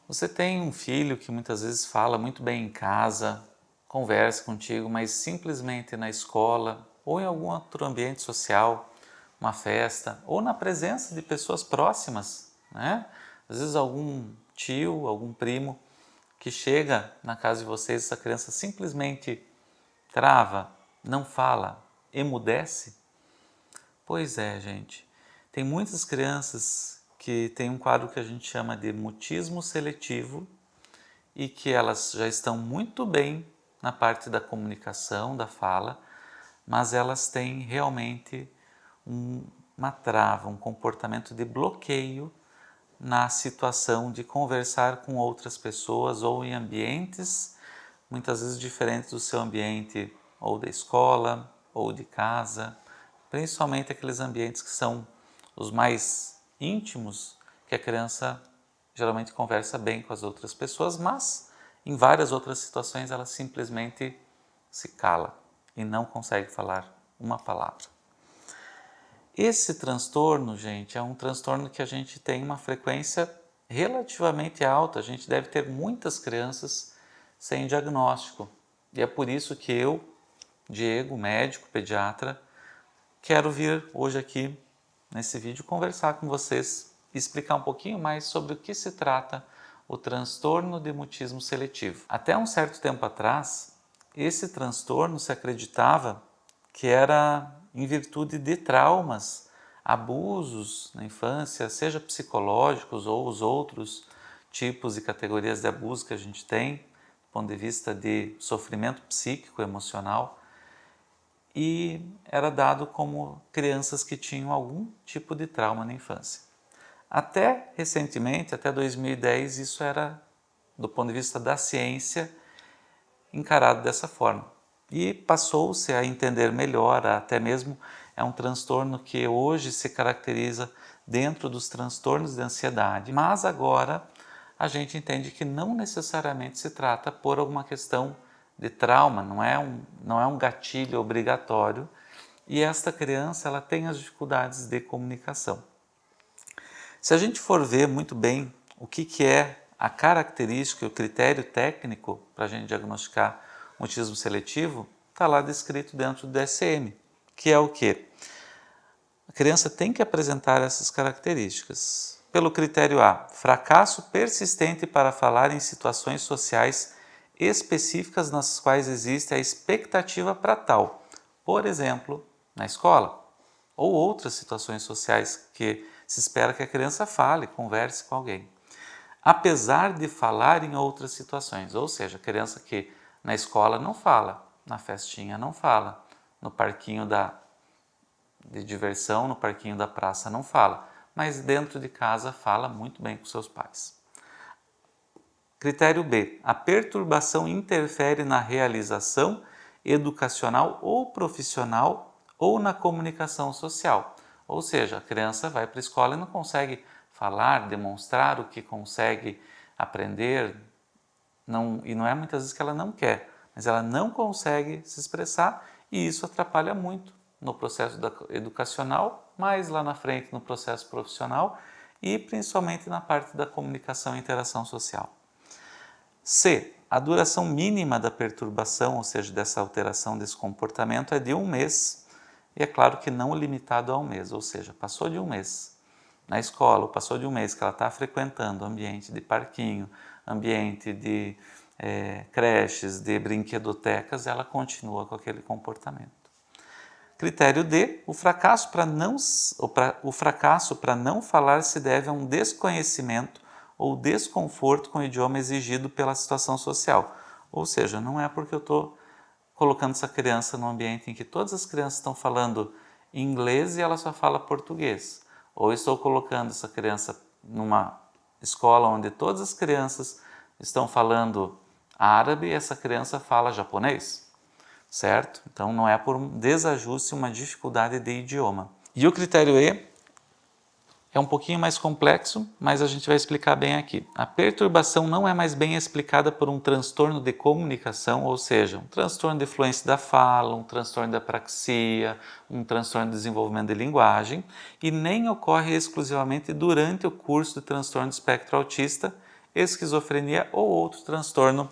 Você tem um filho que muitas vezes fala muito bem em casa, conversa contigo, mas simplesmente na escola ou em algum outro ambiente social, uma festa, ou na presença de pessoas próximas, né? Às vezes algum tio, algum primo que chega na casa de vocês, essa criança simplesmente trava, não fala, emudece. Pois é, gente. Tem muitas crianças que têm um quadro que a gente chama de mutismo seletivo e que elas já estão muito bem na parte da comunicação, da fala, mas elas têm realmente uma trava, um comportamento de bloqueio na situação de conversar com outras pessoas ou em ambientes muitas vezes diferentes do seu ambiente ou da escola ou de casa, principalmente aqueles ambientes que são os mais íntimos, que a criança geralmente conversa bem com as outras pessoas, mas em várias outras situações ela simplesmente se cala e não consegue falar uma palavra. Esse transtorno, gente, é um transtorno que a gente tem uma frequência relativamente alta. A gente deve ter muitas crianças sem diagnóstico. E é por isso que eu, Diego, médico, pediatra, quero vir hoje aqui nesse vídeo conversar com vocês e explicar um pouquinho mais sobre o que se trata o transtorno de mutismo seletivo. Até um certo tempo atrás, esse transtorno se acreditava que era em virtude de traumas, abusos na infância, seja psicológicos ou os outros tipos e categorias de abuso que a gente tem, do ponto de vista de sofrimento psíquico, emocional, e era dado como crianças que tinham algum tipo de trauma na infância. Até recentemente, até 2010, isso era, do ponto de vista da ciência, encarado dessa forma. E passou-se a entender melhor, até mesmo é um transtorno que hoje se caracteriza dentro dos transtornos de ansiedade, mas agora a gente entende que não necessariamente se trata por alguma questão de trauma, não é um gatilho obrigatório, e esta criança ela tem as dificuldades de comunicação. Se a gente for ver muito bem o que é a característica e o critério técnico para a gente diagnosticar mutismo seletivo, está lá descrito dentro do DSM, que é o quê? A criança tem que apresentar essas características. Pelo critério A, fracasso persistente para falar em situações sociais específicas nas quais existe a expectativa para tal, por exemplo, na escola, ou outras situações sociais que se espera que a criança fale, converse com alguém. Apesar de falar em outras situações, ou seja, a criança que na escola não fala, na festinha não fala, no parquinho de diversão, no parquinho da praça não fala, mas dentro de casa fala muito bem com seus pais. Critério B. A perturbação interfere na realização educacional ou profissional ou na comunicação social. Ou seja, a criança vai para a escola e não consegue falar, demonstrar o que consegue aprender, e não é muitas vezes que ela não quer, mas ela não consegue se expressar e isso atrapalha muito no processo educacional, mais lá na frente no processo profissional e principalmente na parte da comunicação e interação social. C. A duração mínima da perturbação, ou seja, dessa alteração desse comportamento, é de 1 mês e é claro que não limitado a 1 mês, ou seja, passou de 1 mês na escola, ou passou de 1 mês que ela está frequentando ambiente de parquinho, ambiente de creches, de brinquedotecas, ela continua com aquele comportamento. Critério D, o fracasso para não falar se deve a um desconhecimento ou desconforto com o idioma exigido pela situação social. Ou seja, não é porque eu estou colocando essa criança num ambiente em que todas as crianças estão falando inglês e ela só fala português. Ou estou colocando essa criança numa escola onde todas as crianças estão falando árabe e essa criança fala japonês, certo? Então não é por um desajuste, uma dificuldade de idioma. E o critério E é um pouquinho mais complexo, mas a gente vai explicar bem aqui. A perturbação não é mais bem explicada por um transtorno de comunicação, ou seja, um transtorno de fluência da fala, um transtorno de apraxia, um transtorno de desenvolvimento de linguagem, e nem ocorre exclusivamente durante o curso de transtorno de espectro autista esquizofrenia ou outro transtorno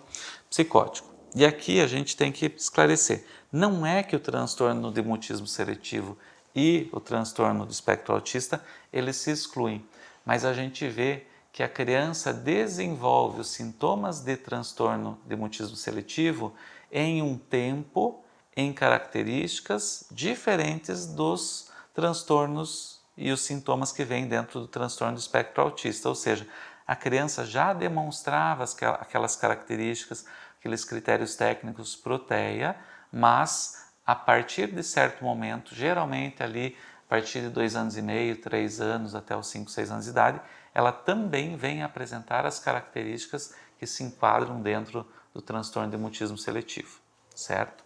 psicótico. E aqui a gente tem que esclarecer, não é que o transtorno de mutismo seletivo e o transtorno do espectro autista, eles se excluem, mas a gente vê que a criança desenvolve os sintomas de transtorno de mutismo seletivo em um tempo, em características diferentes dos transtornos e os sintomas que vêm dentro do transtorno do espectro autista, ou seja, a criança já demonstrava aquelas características, aqueles critérios técnicos pro TEA, mas a partir de certo momento, geralmente ali a partir de 2 anos e meio, 3 anos, até os 5, 6 anos de idade, ela também vem apresentar as características que se enquadram dentro do transtorno de mutismo seletivo, certo?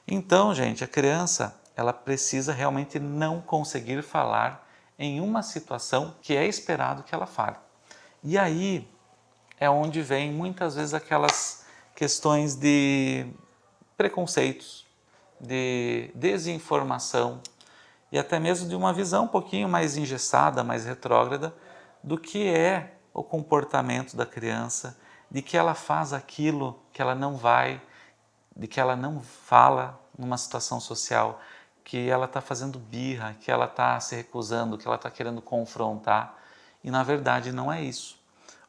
Então, gente, a criança, ela precisa realmente não conseguir falar em uma situação que é esperado que ela fale. E aí é onde vem muitas vezes aquelas questões de preconceitos, de desinformação e até mesmo de uma visão um pouquinho mais engessada, mais retrógrada do que é o comportamento da criança, de que ela faz aquilo que ela não vai, de que ela não fala numa situação social, que ela está fazendo birra, que ela está se recusando, que ela está querendo confrontar, e na verdade não é isso.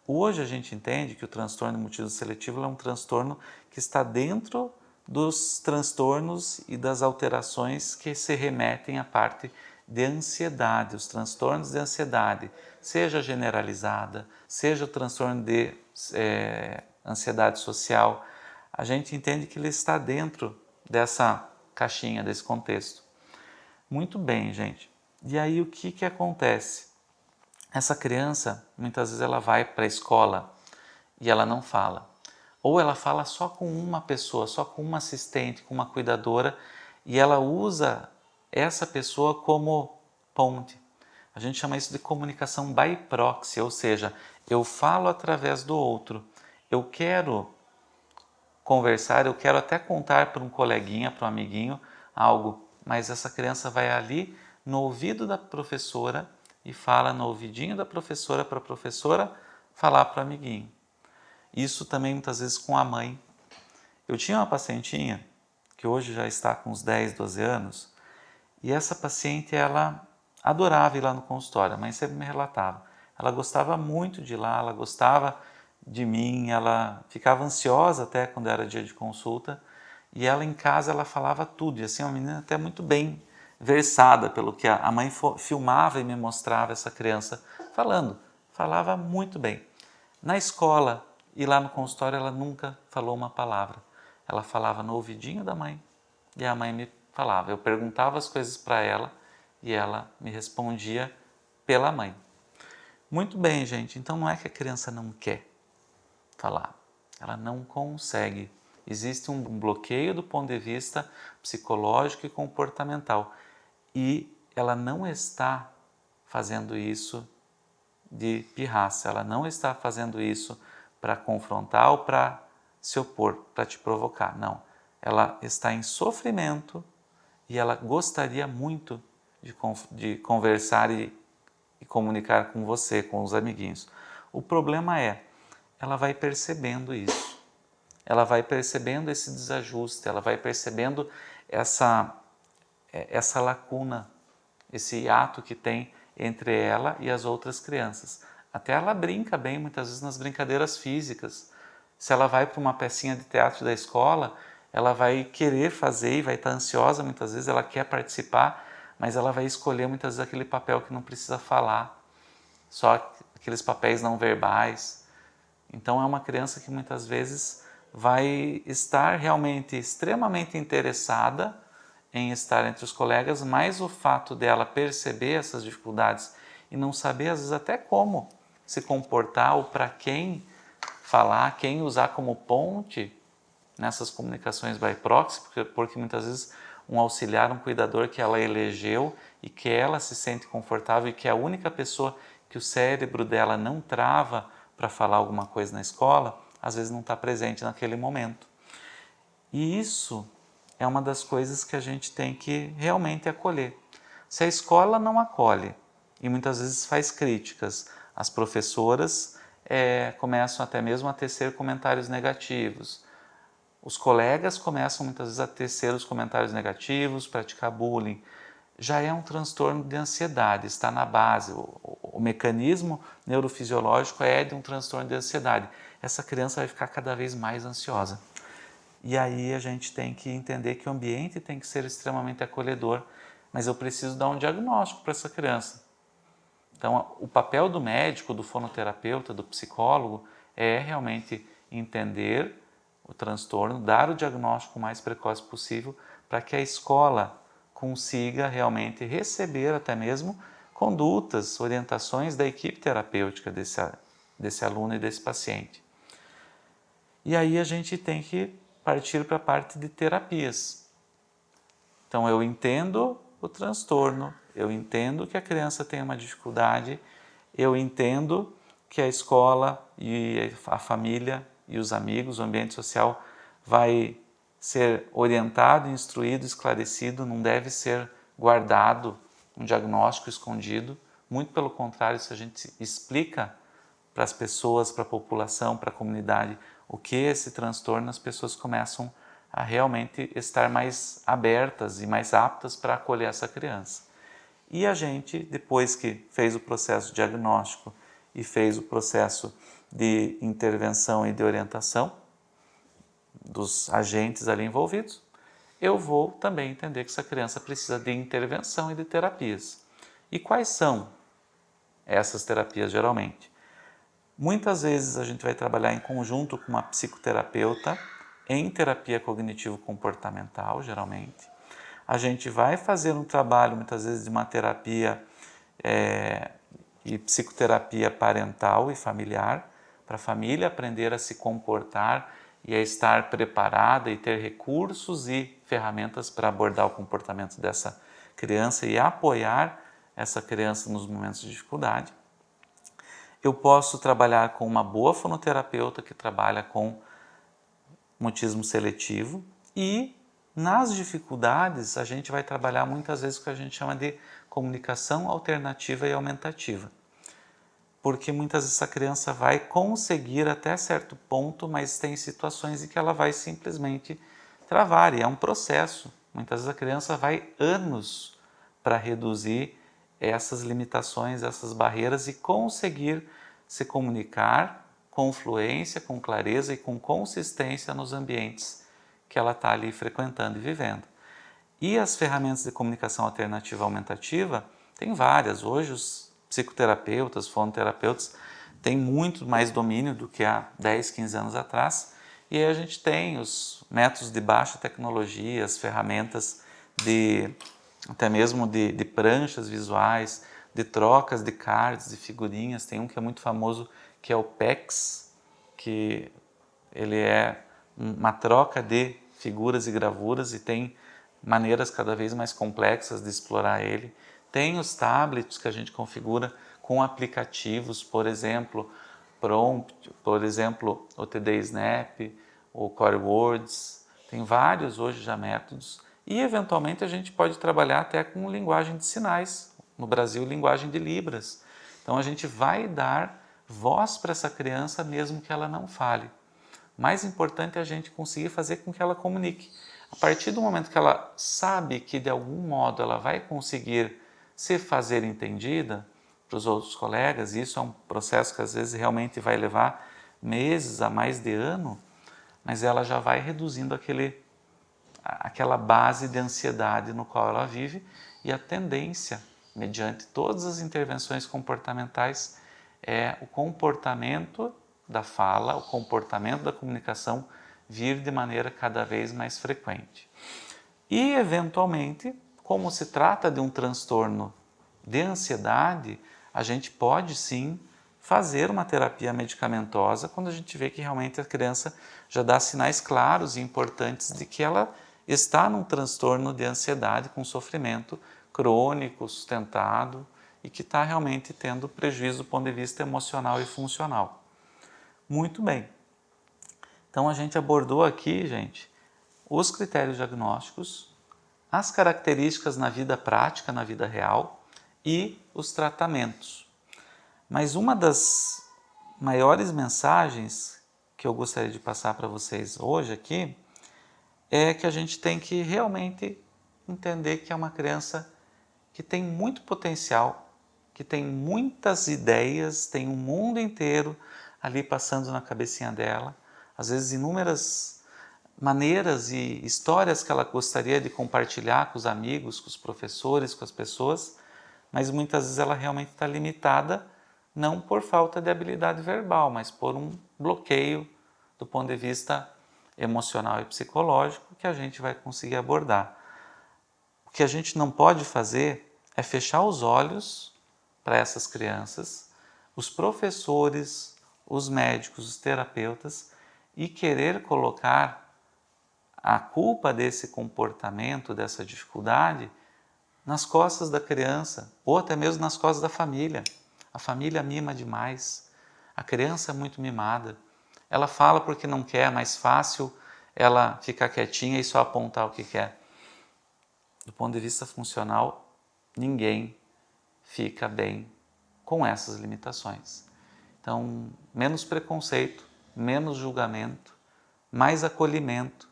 Hoje a gente entende que o transtorno multismo seletivo é um transtorno que está dentro dos transtornos e das alterações que se remetem à parte de ansiedade, os transtornos de ansiedade, seja generalizada, seja o transtorno de ansiedade social, a gente entende que ele está dentro dessa caixinha, desse contexto. Muito bem, gente. E aí o que acontece? Essa criança, muitas vezes ela vai para a escola e ela não fala. Ou ela fala só com uma pessoa, só com uma assistente, com uma cuidadora, e ela usa essa pessoa como ponte. A gente chama isso de comunicação by proxy, ou seja, eu falo através do outro. Eu quero conversar, eu quero até contar para um coleguinha, para um amiguinho, algo, mas essa criança vai ali no ouvido da professora e fala no ouvidinho da professora para a professora falar para o amiguinho. Isso também muitas vezes com a mãe. Eu tinha uma pacientinha que hoje já está com uns 10, 12 anos e essa paciente ela adorava ir lá no consultório, a mãe sempre me relatava. Ela gostava muito de ir lá, ela gostava de mim, ela ficava ansiosa até quando era dia de consulta e ela em casa ela falava tudo, e assim uma menina até muito bem versada pelo que a mãe filmava e me mostrava essa criança falando, falava muito bem. Na escola e lá no consultório ela nunca falou uma palavra, ela falava no ouvidinho da mãe e a mãe me falava, eu perguntava as coisas para ela e ela me respondia pela mãe. Muito bem, gente, então não é que a criança não quer falar, ela não consegue. Existe um bloqueio do ponto de vista psicológico e comportamental e ela não está fazendo isso de pirraça, ela não está fazendo isso para confrontar ou para se opor, para te provocar, não. Ela está em sofrimento e ela gostaria muito de conversar e comunicar com você, com os amiguinhos. O problema é, ela vai percebendo isso, ela vai percebendo esse desajuste, ela vai percebendo essa lacuna, esse hiato que tem entre ela e as outras crianças. Até ela brinca bem, muitas vezes, nas brincadeiras físicas. Se ela vai para uma pecinha de teatro da escola, ela vai querer fazer e vai estar ansiosa muitas vezes, ela quer participar, mas ela vai escolher muitas vezes aquele papel que não precisa falar, só aqueles papéis não verbais. Então é uma criança que muitas vezes vai estar realmente extremamente interessada em estar entre os colegas, mas o fato dela perceber essas dificuldades e não saber às vezes até como se comportar ou para quem falar, quem usar como ponte nessas comunicações by proxy, porque muitas vezes um auxiliar, um cuidador que ela elegeu e que ela se sente confortável e que é a única pessoa que o cérebro dela não trava para falar alguma coisa na escola, às vezes não está presente naquele momento. E isso é uma das coisas que a gente tem que realmente acolher. Se a escola não acolhe e muitas vezes faz críticas às professoras começam até mesmo a tecer comentários negativos. Os colegas começam muitas vezes a tecer os comentários negativos, praticar bullying. Já é um transtorno de ansiedade, está na base. O mecanismo neurofisiológico é de um transtorno de ansiedade. Essa criança vai ficar cada vez mais ansiosa. E aí a gente tem que entender que o ambiente tem que ser extremamente acolhedor, mas eu preciso dar um diagnóstico para essa criança. Então, o papel do médico, do fonoterapeuta, do psicólogo é realmente entender o transtorno, dar o diagnóstico o mais precoce possível para que a escola consiga realmente receber até mesmo condutas, orientações da equipe terapêutica desse aluno e desse paciente. E aí a gente tem que partir para a parte de terapias. Então eu entendo o transtorno, eu entendo que a criança tem uma dificuldade, eu entendo que a escola e a família e os amigos, o ambiente social vai ser orientado, instruído, esclarecido, não deve ser guardado um diagnóstico escondido. Muito pelo contrário, se a gente explica para as pessoas, para a população, para a comunidade o que é esse transtorno, as pessoas começam a realmente estar mais abertas e mais aptas para acolher essa criança. E a gente, depois que fez o processo diagnóstico e fez o processo de intervenção e de orientação dos agentes ali envolvidos, eu vou também entender que essa criança precisa de intervenção e de terapias. E quais são essas terapias geralmente? Muitas vezes a gente vai trabalhar em conjunto com uma psicoterapeuta em terapia cognitivo-comportamental, geralmente. A gente vai fazer um trabalho, muitas vezes, de uma terapia e psicoterapia parental e familiar, para a família aprender a se comportar e a estar preparada e ter recursos e ferramentas para abordar o comportamento dessa criança e apoiar essa criança nos momentos de dificuldade. Eu posso trabalhar com uma boa fonoterapeuta que trabalha com mutismo seletivo e nas dificuldades a gente vai trabalhar muitas vezes o que a gente chama de comunicação alternativa e aumentativa. Porque muitas vezes essa criança vai conseguir até certo ponto, mas tem situações em que ela vai simplesmente travar e é um processo. Muitas vezes a criança vai anos para reduzir essas limitações, essas barreiras e conseguir se comunicar com fluência, com clareza e com consistência nos ambientes que ela está ali frequentando e vivendo. E as ferramentas de comunicação alternativa aumentativa, tem várias. Hoje os psicoterapeutas, fonoterapeutas têm muito mais domínio do que há 10, 15 anos atrás. E aí a gente tem os métodos de baixa tecnologia, as ferramentas até mesmo de pranchas visuais, de trocas de cards, de figurinhas. Tem um que é muito famoso, que é o PEX, que ele é uma troca de figuras e gravuras e tem maneiras cada vez mais complexas de explorar ele. Tem os tablets que a gente configura com aplicativos, por exemplo, Prompt, por exemplo, o TD Snap, o Core Words. Tem vários hoje já métodos e eventualmente a gente pode trabalhar até com linguagem de sinais. No Brasil, linguagem de Libras. Então a gente vai dar voz para essa criança mesmo que ela não fale. Mais importante é a gente conseguir fazer com que ela comunique. A partir do momento que ela sabe que de algum modo ela vai conseguir se fazer entendida para os outros colegas, e isso é um processo que às vezes realmente vai levar meses a mais de ano, mas ela já vai reduzindo aquela base de ansiedade no qual ela vive e a tendência, mediante todas as intervenções comportamentais, é o comportamento da fala, o comportamento da comunicação vir de maneira cada vez mais frequente. E, eventualmente, como se trata de um transtorno de ansiedade, a gente pode sim fazer uma terapia medicamentosa quando a gente vê que realmente a criança já dá sinais claros e importantes de que ela está num transtorno de ansiedade com sofrimento crônico, sustentado e que está realmente tendo prejuízo do ponto de vista emocional e funcional. Muito bem. Então a gente abordou aqui, gente, os critérios diagnósticos, as características na vida prática, na vida real e os tratamentos. Mas uma das maiores mensagens que eu gostaria de passar para vocês hoje aqui é que a gente tem que realmente entender que é uma criança que tem muito potencial, que tem muitas ideias, tem um mundo inteiro ali passando na cabecinha dela, às vezes inúmeras maneiras e histórias que ela gostaria de compartilhar com os amigos, com os professores, com as pessoas, mas muitas vezes ela realmente está limitada, não por falta de habilidade verbal, mas por um bloqueio do ponto de vista emocional e psicológico que a gente vai conseguir abordar. O que a gente não pode fazer é fechar os olhos para essas crianças, os professores, os médicos, os terapeutas, e querer colocar a culpa desse comportamento, dessa dificuldade, nas costas da criança ou até mesmo nas costas da família. A família mima demais, a criança é muito mimada. Ela fala porque não quer, é mais fácil ela ficar quietinha e só apontar o que quer. Do ponto de vista funcional, ninguém fica bem com essas limitações. Então, menos preconceito, menos julgamento, mais acolhimento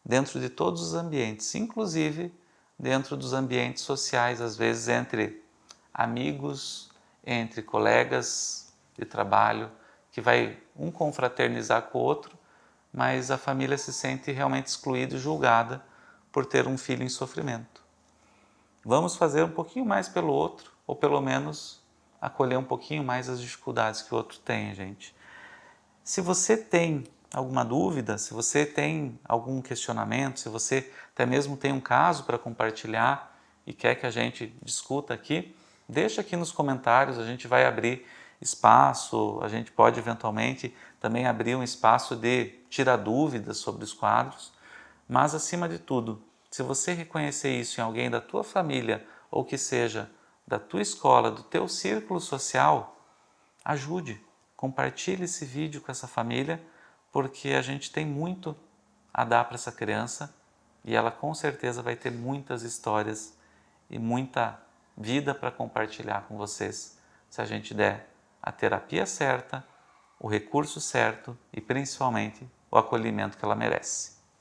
dentro de todos os ambientes, inclusive dentro dos ambientes sociais, às vezes entre amigos, entre colegas de trabalho, que vai um confraternizar com o outro, mas a família se sente realmente excluída e julgada por ter um filho em sofrimento. Vamos fazer um pouquinho mais pelo outro, ou pelo menos acolher um pouquinho mais as dificuldades que o outro tem, gente. Se você tem alguma dúvida, se você tem algum questionamento, se você até mesmo tem um caso para compartilhar e quer que a gente discuta aqui, deixa aqui nos comentários, a gente vai abrir espaço, a gente pode eventualmente também abrir um espaço de tirar dúvidas sobre os quadros, mas acima de tudo, se você reconhecer isso em alguém da tua família ou que seja da tua escola, do teu círculo social, ajude, compartilhe esse vídeo com essa família, porque a gente tem muito a dar para essa criança e ela com certeza vai ter muitas histórias e muita vida para compartilhar com vocês, se a gente der a terapia certa, o recurso certo e principalmente o acolhimento que ela merece.